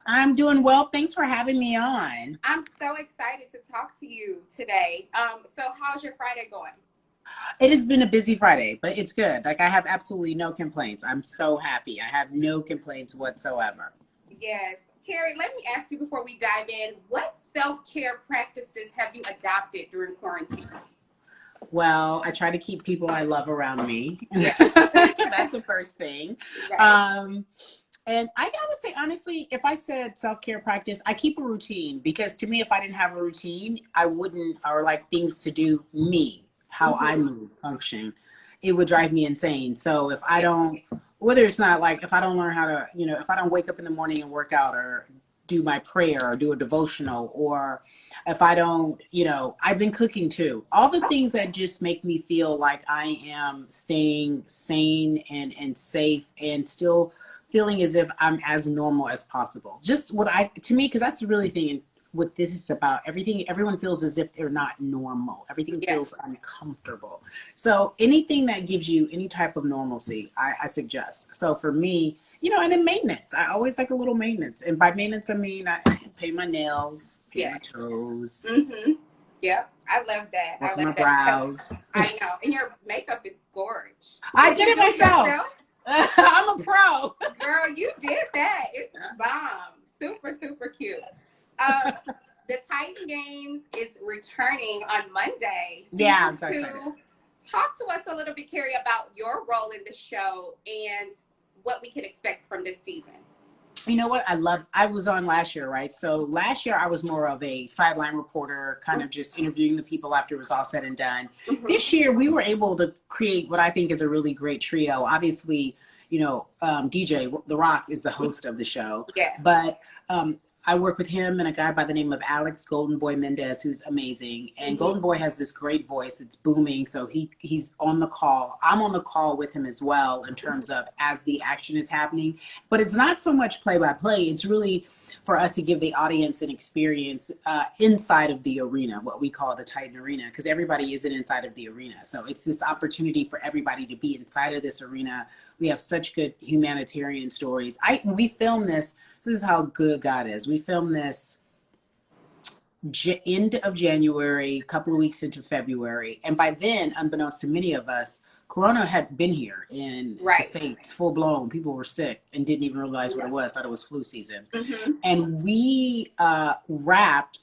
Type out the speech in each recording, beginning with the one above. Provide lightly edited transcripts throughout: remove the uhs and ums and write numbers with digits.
I'm doing well. Thanks for having me on. I'm so excited to talk to you today. So how's your Friday going? It has been a busy Friday, but it's good. Like, I have absolutely no complaints. I'm so happy. I have no complaints whatsoever. Yes. Carrie, let me ask you before we dive in, what self-care practices have you adopted during quarantine? Well, I try to keep people I love around me. Yeah. That's the first thing. Right. Um, and I would say, honestly, if I said self care practice, I keep a routine because to me, if I didn't have a routine, I wouldn't, or like things to do me, how I Mm-hmm. move, function, it would drive me insane. So if I Yeah. don't, whether it's not like, if I don't learn how to, if I don't wake up in the morning and work out or do my prayer or do a devotional, or if I don't, I've been cooking too. All the things that just make me feel like I am staying sane and safe and still feeling as if I'm as normal as possible. Just to me, because that's the really thing what this is about. Everyone feels as if they're not normal. Everything Yeah. feels uncomfortable. So anything that gives you any type of normalcy, I suggest. So for me, and then maintenance. I always like a little maintenance. And by maintenance, I mean I paint my nails, paint Yeah. my toes, Mm-hmm. Yep. I love that. I work on love my that because brows. I know. And your makeup is gorgeous. I Did did you it do it myself. yourself? I'm a pro. Girl, you did that. It's bomb. Super, super cute. Um, the Titan Games is returning on Monday. Yeah, Season I'm so excited. two. Talk to us a little bit, Carrie, about your role in the show and what we can expect from this season. You know what? I was on last year, right? So last year I was more of a sideline reporter, kind of just interviewing the people after it was all said and done. Mm-hmm. This year we were able to create what I think is a really great trio. Obviously, DJ The Rock is the host of the show, Yes. but I work with him and a guy by the name of Alex Golden Boy Mendez, who's amazing. And Mm-hmm. Golden Boy has this great voice. It's booming. So he's on the call. I'm on the call with him as well in terms of as the action is happening. But it's not so much play by play. It's really for us to give the audience an experience inside of the arena, what we call the Titan Arena, because everybody isn't inside of the arena. So it's this opportunity for everybody to be inside of this arena. We have such good humanitarian stories. We filmed this. This is how good God is. We filmed this end of January, a couple of weeks into February. And by then, unbeknownst to many of us, Corona had been here in the Right. States, full blown. People were sick and didn't even realize what it was, thought it was flu season. Mm-hmm. And we wrapped,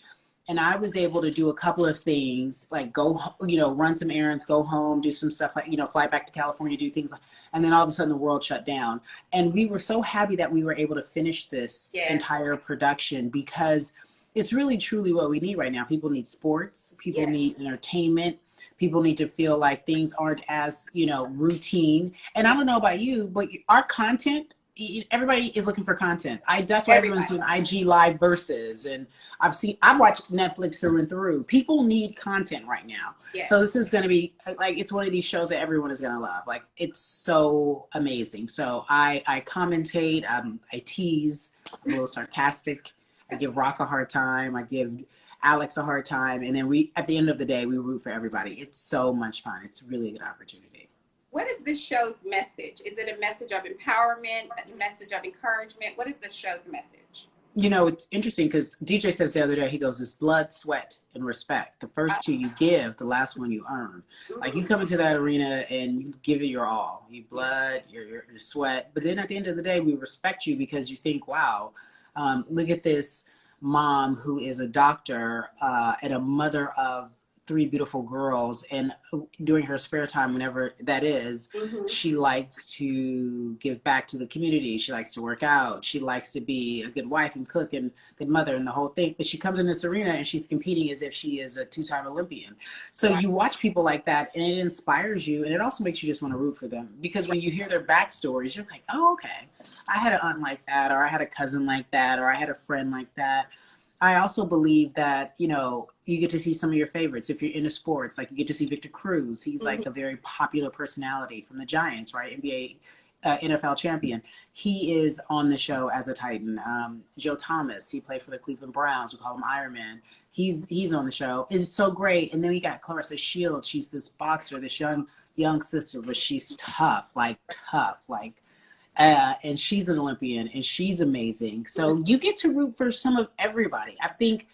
and I was able to do a couple of things, like go, run some errands, go home, do some stuff like, fly back to California, do things. And then all of a sudden the world shut down. And we were so happy that we were able to finish this Yes. entire production because it's really truly what we need right now. People need sports. People Yes. need entertainment. People need to feel like things aren't as, routine. And I don't know about you, but our content, everybody is looking for content. That's why everyone's doing IG live versus, and I've watched Netflix through and through. People need content right now. Yes. So this is going to be like, it's one of these shows that everyone is going to love. Like, it's so amazing. So I commentate, I tease, I'm a little sarcastic. I give Rock a hard time. I give Alex a hard time. And then at the end of the day, we root for everybody. It's so much fun. It's a really good opportunity. What is this show's message? Is it a message of empowerment, a message of encouragement? What is the show's message? It's interesting because DJ says the other day, he goes, it's blood, sweat, and respect. The first two you give, the last one you earn. Like, you come into that arena and you give it your all. Your blood, your sweat. But then at the end of the day, we respect you because you think, wow, look at this mom who is a doctor and a mother of 3 beautiful girls, and during her spare time, whenever that is, she likes to give back to the community. She likes to work out. She likes to be a good wife and cook and good mother and the whole thing. But she comes in this arena and she's competing as if she is a 2-time Olympian. So you watch people like that and it inspires you, and it also makes you just want to root for them, because when you hear their backstories, you're like, oh, okay, I had an aunt like that, or I had a cousin like that, or I had a friend like that. I also believe that, you get to see some of your favorites. If you're into sports, like, you get to see Victor Cruz. He's like a very popular personality from the Giants, right? NBA, NFL champion. He is on the show as a Titan. Joe Thomas, he played for the Cleveland Browns. We call him Iron Man. He's on the show. It's so great. And then we got Clarissa Shields. She's this boxer, this young sister, but she's tough, like And she's an Olympian and she's amazing. So you get to root for some of everybody. I think,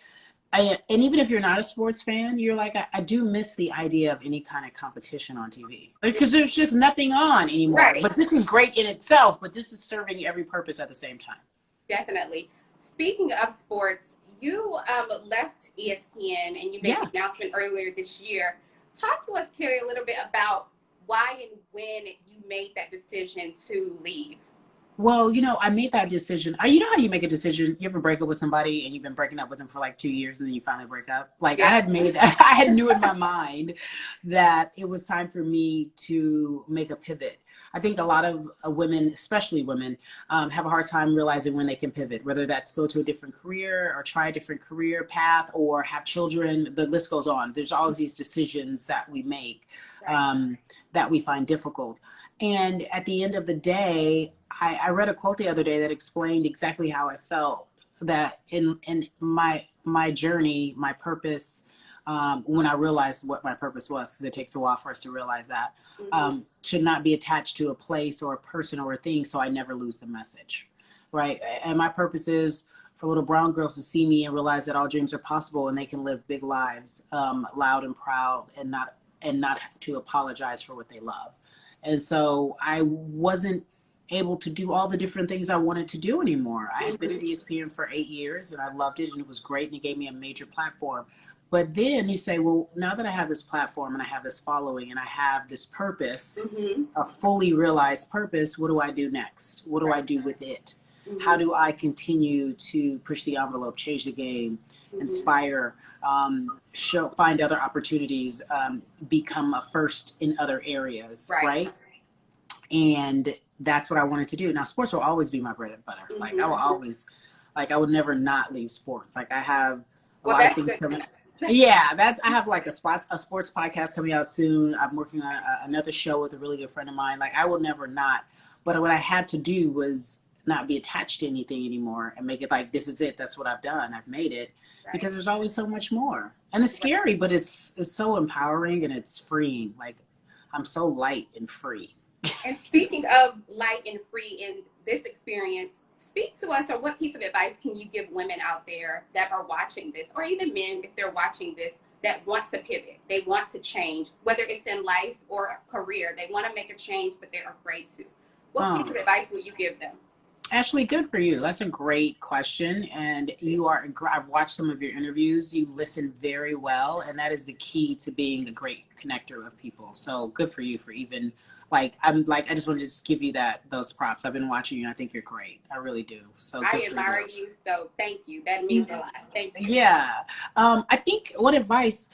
and even if you're not a sports fan, you're like, I do miss the idea of any kind of competition on TV because there's just nothing on anymore. Right. But this is great in itself, but this is serving every purpose at the same time. Definitely. Speaking of sports, you left ESPN and you made the announcement earlier this year. Talk to us, CARI, a little bit about why and when you made that decision to leave. Well, you know, I made that decision. You know how you make a decision? You ever break up with somebody and you've been breaking up with them for like 2 years and then you finally break up? Like I had knew in my mind that it was time for me to make a pivot. I think a lot of women, especially women, have a hard time realizing when they can pivot, whether that's go to a different career or try a different career path or have children. The list goes on. There's all these decisions that we make that we find difficult. And at the end of the day, I read a quote the other day that explained exactly how I felt, that in my journey, my purpose, when I realized what my purpose was, because it takes a while for us to realize that, should not be attached to a place or a person or a thing, so I never lose the message, right? And my purpose is for little brown girls to see me and realize that all dreams are possible and they can live big lives, loud and proud, and not have to apologize for what they love. And so I wasn't able to do all the different things I wanted to do anymore. I had been at ESPN for 8 years and I loved it and it was great and it gave me a major platform. But then you say, well, now that I have this platform and I have this following and I have this purpose, a fully realized purpose, what do I do next? What do I do with it? How do I continue to push the envelope, change the game, inspire, find other opportunities, become a first in other areas, right? And that's what I wanted to do. Now, sports will always be my bread and butter. Like I will always, like I would never not leave sports. Like I have a lot of things coming. I have like a sports podcast coming out soon. I'm working on another show with a really good friend of mine. Like I will never not. But what I had to do was not be attached to anything anymore and make it like, this is it. That's what I've done. I've made it, because there's always so much more. And it's scary, but it's so empowering and it's freeing. Like I'm so light and free. And speaking of light and free in this experience, speak to us, or what piece of advice can you give women out there that are watching this, or even men if they're watching this, that want to pivot, they want to change, whether it's in life or a career, they want to make a change, but they're afraid to. What piece of advice will you give them? Ashley, good for you. That's a great question. And I've watched some of your interviews. You listen very well. And that is the key to being a great connector of people. So good for you for even I just want to just give you those props. I've been watching you and I think you're great. I really do. So I admire you. So thank you. That means a lot. Thank you. Yeah. I think what advice,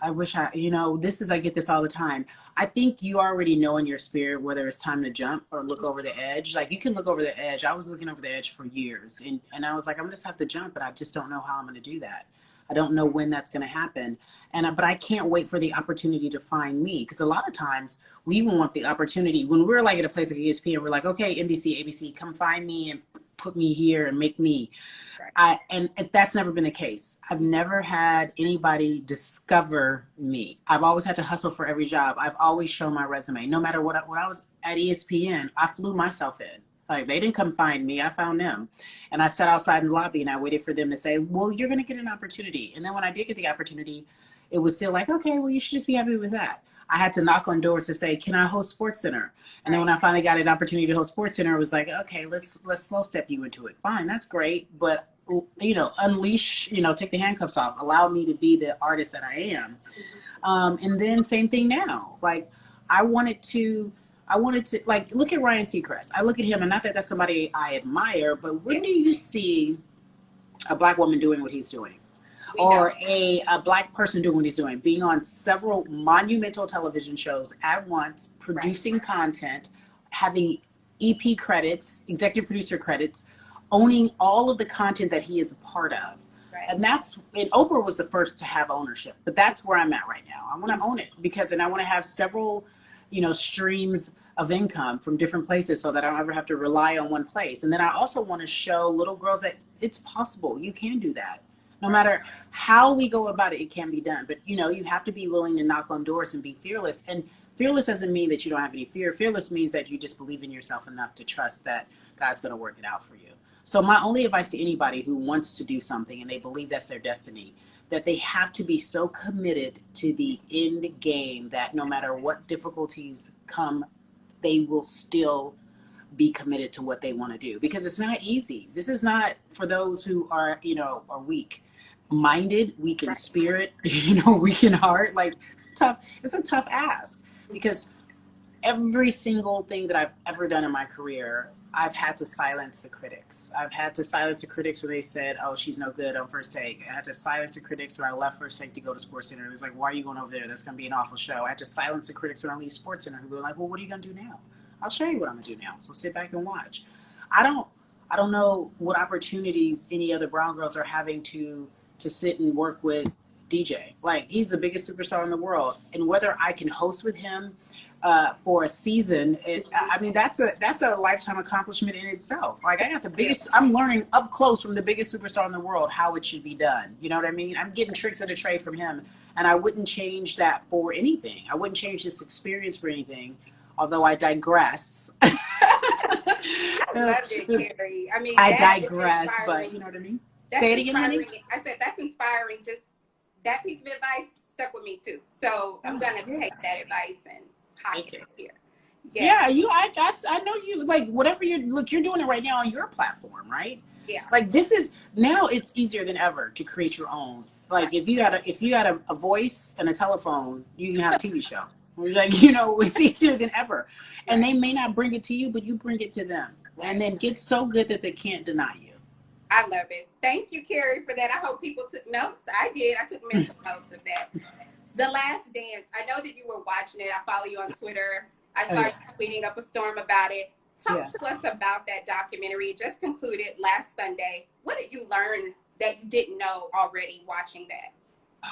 I wish I get this all the time. I think you already know in your spirit whether it's time to jump or look over the edge. Like you can look over the edge. I was looking over the edge for years and I was like, I'm just have to jump, but I just don't know how I'm going to do that. I don't know when that's going to happen. But I can't wait for the opportunity to find me. Because a lot of times we even want the opportunity when we're like at a place like ESPN, we're like, okay, NBC, ABC, come find me and put me here and make me. And that's never been the case. I've never had anybody discover me. I've always had to hustle for every job. I've always shown my resume. No matter what, when I was at ESPN, I flew myself in. Like they didn't come find me, I found them. And I sat outside in the lobby and I waited for them to say, well, you're going to get an opportunity. And then when I did get the opportunity, it was still like, okay, well, you should just be happy with that. I had to knock on doors to say, can I host SportsCenter? And then when I finally got an opportunity to host SportsCenter, it was like, okay, let's slow step you into it. Fine, that's great. But, unleash, take the handcuffs off. Allow me to be the artist that I am. And then same thing now. Like I wanted to like, look at Ryan Seacrest. I look at him and not that that's somebody I admire, but when do you see a Black woman doing what he's doing? Or a Black person doing what he's doing, being on several monumental television shows at once, producing content, having EP credits, executive producer credits, owning all of the content that he is a part of. And Oprah was the first to have ownership, but that's where I'm at right now. I want to own it and I want to have several, streams of income from different places so that I don't ever have to rely on one place. And then I also want to show little girls that it's possible. You can do that. No matter how we go about it, it can be done. But, you have to be willing to knock on doors and be fearless. And Fearless doesn't mean that you don't have any fear. Fearless means that you just believe in yourself enough to trust that God's going to work it out for you. So my only advice to anybody who wants to do something and they believe that's their destiny, that they have to be so committed to the end game that no matter what difficulties come, they will still be committed to what they want to do, because it's not easy. This is not for those who are, are weak minded, weak in spirit, weak in heart. Like, it's tough. It's a tough ask, because every single thing that I've ever done in my career, I've had to silence the critics. I've had to silence the critics when they said, oh, she's no good on First Take. I had to silence the critics when I left First Take to go to Sports Center. It was like, why are you going over there? That's going to be an awful show. I had to silence the critics when I leave Sports Center, who were like, well, what are you going to do now? I'll show you what I'm going to do now. So sit back and watch. I don't know what opportunities any other brown girls are having to sit and work with DJ. Like, he's the biggest superstar in the world. And whether I can host with him for a season, that's a lifetime accomplishment in itself. Like, I got the biggest, I'm learning up close from the biggest superstar in the world how it should be done. You know what I mean? I'm getting tricks of the trade from him, and I wouldn't change that for anything. I wouldn't change this experience for anything, although I digress. I love it, CARI. I digress, but you know what I mean? Say it again, honey. I said that's inspiring. Just that piece of advice stuck with me too. So I'm gonna take that advice and pocket it here. Yes. Yeah, I know you, like, whatever you're doing it right now on your platform, right? Yeah. Like, this is, now it's easier than ever to create your own. Like, if you got a voice and a telephone, you can have a TV show. Like, it's easier than ever. And they may not bring it to you, but you bring it to them. And then get so good that they can't deny you. I love it. Thank you, CARI, for that. I hope people took notes. I did. I took mental notes of that. The Last Dance. I know that you were watching it. I follow you on Twitter. I started tweeting up a storm about it. Talk to us about that documentary. It just concluded last Sunday. What did you learn that you didn't know already watching that?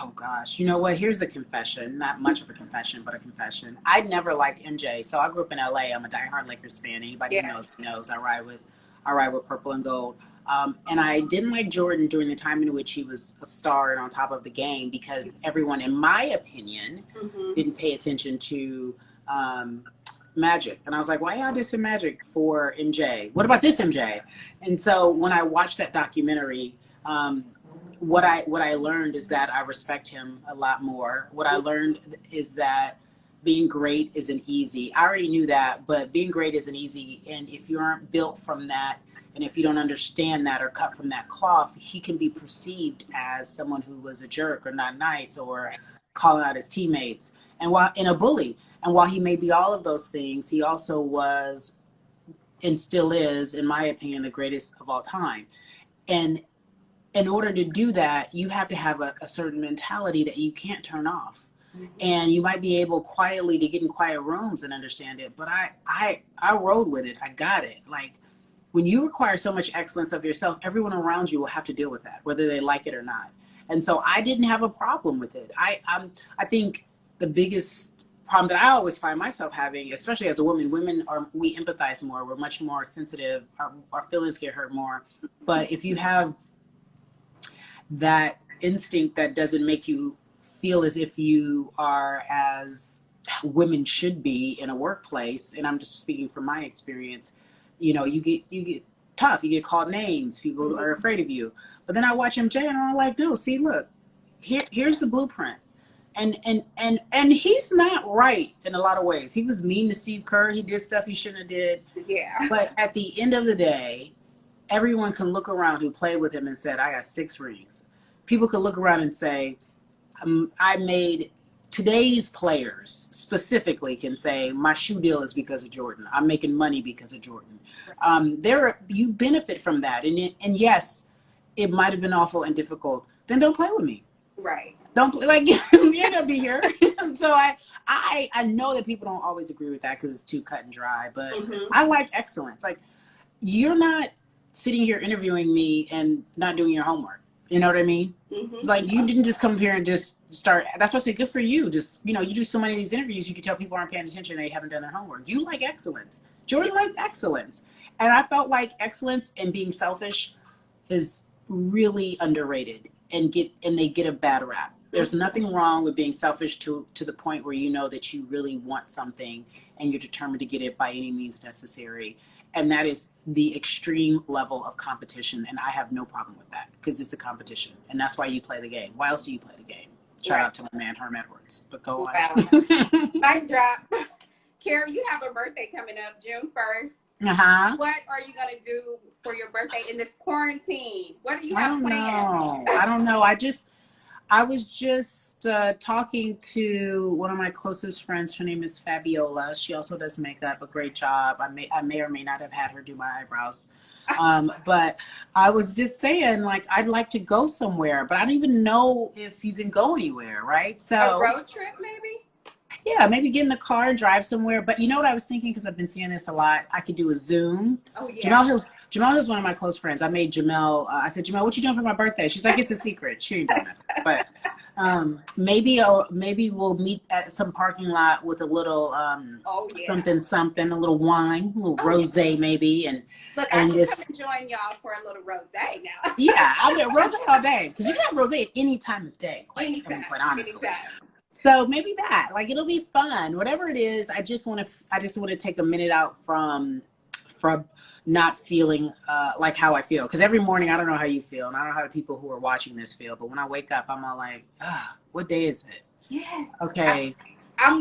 Oh, gosh. You know what? Here's a confession. Not much of a confession, but a confession. I never liked MJ. So I grew up in LA. I'm a diehard Lakers fan. Anybody who knows I ride with purple and gold. And I didn't like Jordan during the time in which he was a star and on top of the game, because everyone, in my opinion, didn't pay attention to Magic. And I was like, why y'all dissing Magic for MJ? What about this MJ? And so when I watched that documentary, what I learned is that I respect him a lot more. What I learned is that being great isn't easy. I already knew that, but being great isn't easy. And if you aren't built from that, and if you don't understand that or cut from that cloth, he can be perceived as someone who was a jerk or not nice or calling out his teammates and a bully. And while he may be all of those things, he also was and still is, in my opinion, the greatest of all time. And in order to do that, you have to have a certain mentality that you can't turn off. And you might be able quietly to get in quiet rooms and understand it, but I rode with it. I got it. Like, when you require so much excellence of yourself, everyone around you will have to deal with that, whether they like it or not. And so I didn't have a problem with it. I think the biggest problem that I always find myself having, especially as a woman, we empathize more. We're much more sensitive. Our feelings get hurt more. But if you have that instinct that doesn't make you feel as if you are as women should be in a workplace, and I'm just speaking from my experience, you get tough, you get called names, people are afraid of you. But then I watch MJ and I'm like, no, see, look, here's the blueprint. And he's not right in a lot of ways. He was mean to Steve Kerr. He did stuff he shouldn't have did. Yeah. But at the end of the day, everyone can look around who played with him and said, I got 6 rings. People could look around and say, I made today's players specifically can say my shoe deal is because of Jordan. I'm making money because of Jordan. You benefit from that. And yes, it might have been awful and difficult. Then don't play with me. Right. Don't play, like, you ain't gonna be here. So I know that people don't always agree with that because it's too cut and dry, but I like excellence. Like, you're not sitting here interviewing me and not doing your homework. You know what I mean? Like, you didn't just come here and just start. That's why I say good for you. Just, you do so many of these interviews, you can tell people aren't paying attention. They haven't done their homework. You like excellence. Jordan liked excellence. And I felt like excellence and being selfish is really underrated and they get a bad rap. There's nothing wrong with being selfish to the point where you know that you really want something and you're determined to get it by any means necessary. And that is the extreme level of competition. And I have no problem with that because it's a competition. And that's why you play the game. Why else do you play the game? Shout out to my man, Herm Edwards. But go on. Wow. Mic drop. CARI, you have a birthday coming up June 1st. Uh-huh. What are you going to do for your birthday in this quarantine? What do you have planned? I don't know. I was just talking to one of my closest friends. Her name is Fabiola. She also does makeup, a great job. I may or may not have had her do my eyebrows. But I was just saying, like, I'd like to go somewhere, but I don't even know if you can go anywhere, right? So a road trip, maybe? Yeah, maybe get in the car and drive somewhere. But you know what I was thinking, because I've been seeing this a lot, I could do a Zoom. Oh, yeah. Jamel Hill's one of my close friends. I made Jamel, I said, Jamel, what you doing for my birthday? She's like, it's a secret. She ain't doing nothing. But maybe we'll meet at some parking lot with a little something, a little wine, a little rosé maybe. And look, I can come and join y'all for a little rosé now. Yeah, I'll get rosé all day. Because you can have rosé at any time of day, quite honestly. Anytime. So maybe that, like, it'll be fun. Whatever it is, I just want to take a minute out from not feeling like how I feel. Because every morning, I don't know how you feel, and I don't know how the people who are watching this feel. But when I wake up, I'm all like, what day is it? Yes. Okay. I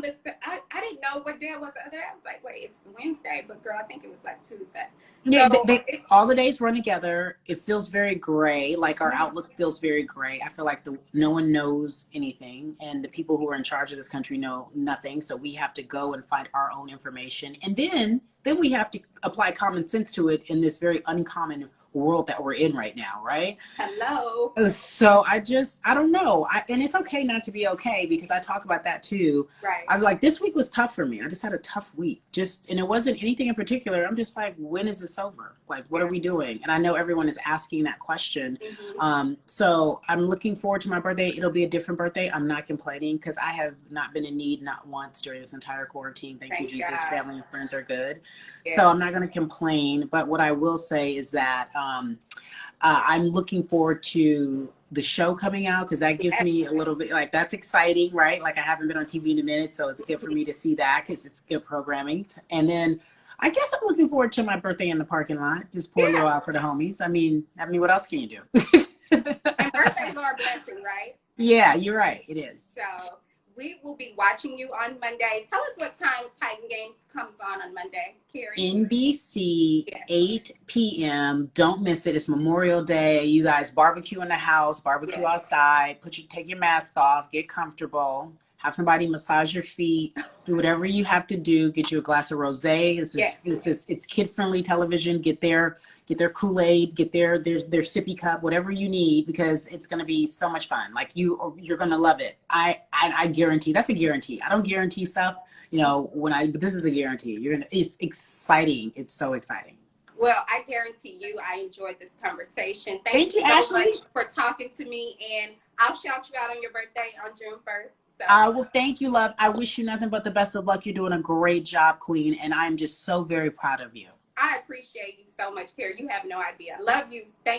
didn't know what day it was the other day. I was like, wait, it's Wednesday, but girl, I think it was like Tuesday. Yeah, so all the days run together. It feels very gray. Like our outlook feels very gray. I feel like no one knows anything, and the people who are in charge of this country know nothing. So we have to go and find our own information, and then we have to apply common sense to it in this very uncommon world that we're in right now, right? Hello. So I don't know. And it's okay not to be okay, because I talk about that too. Right. I was like, this week was tough for me. I just had a tough week. And it wasn't anything in particular. I'm just like, when is this over? Like, what are we doing? And I know everyone is asking that question. Mm-hmm. So I'm looking forward to my birthday. It'll be a different birthday. I'm not complaining, because I have not been in need, not once, during this entire quarantine. Thank you, Jesus. God. Family and friends are good. Yeah. So I'm not going to complain. But what I will say is that I'm looking forward to the show coming out, because that gives me a little bit, like, that's exciting, right? Like, I haven't been on TV in a minute, so it's good for me to see that, because it's good programming. And then I guess I'm looking forward to my birthday in the parking lot. Just pour a little out for the homies. I mean, what else can you do? And birthdays are a blessing, right? Yeah, you're right. It is. So we will be watching you on Monday. Tell us what time Titan Games comes on Monday, CARI. NBC, 8 p.m. Don't miss it. It's Memorial Day. You guys barbecue in the house, barbecue outside. Take your mask off, get comfortable, have somebody massage your feet, do whatever you have to do. Get you a glass of rosé. It's kid-friendly television. Get their Kool-Aid, get their sippy cup, whatever you need, because it's going to be so much fun. Like, you're going to love it. I guarantee. That's a guarantee. I don't guarantee stuff, but this is a guarantee. It's exciting. It's so exciting. Well, I guarantee you, I enjoyed this conversation. Thank you, so Ashley, much for talking to me, and I'll shout you out on your birthday on June 1st. So. I will. Thank you, love. I wish you nothing but the best of luck. You're doing a great job, Queen, and I'm just so very proud of you. I appreciate you so much, CARI. You have no idea. I love you. Thank you.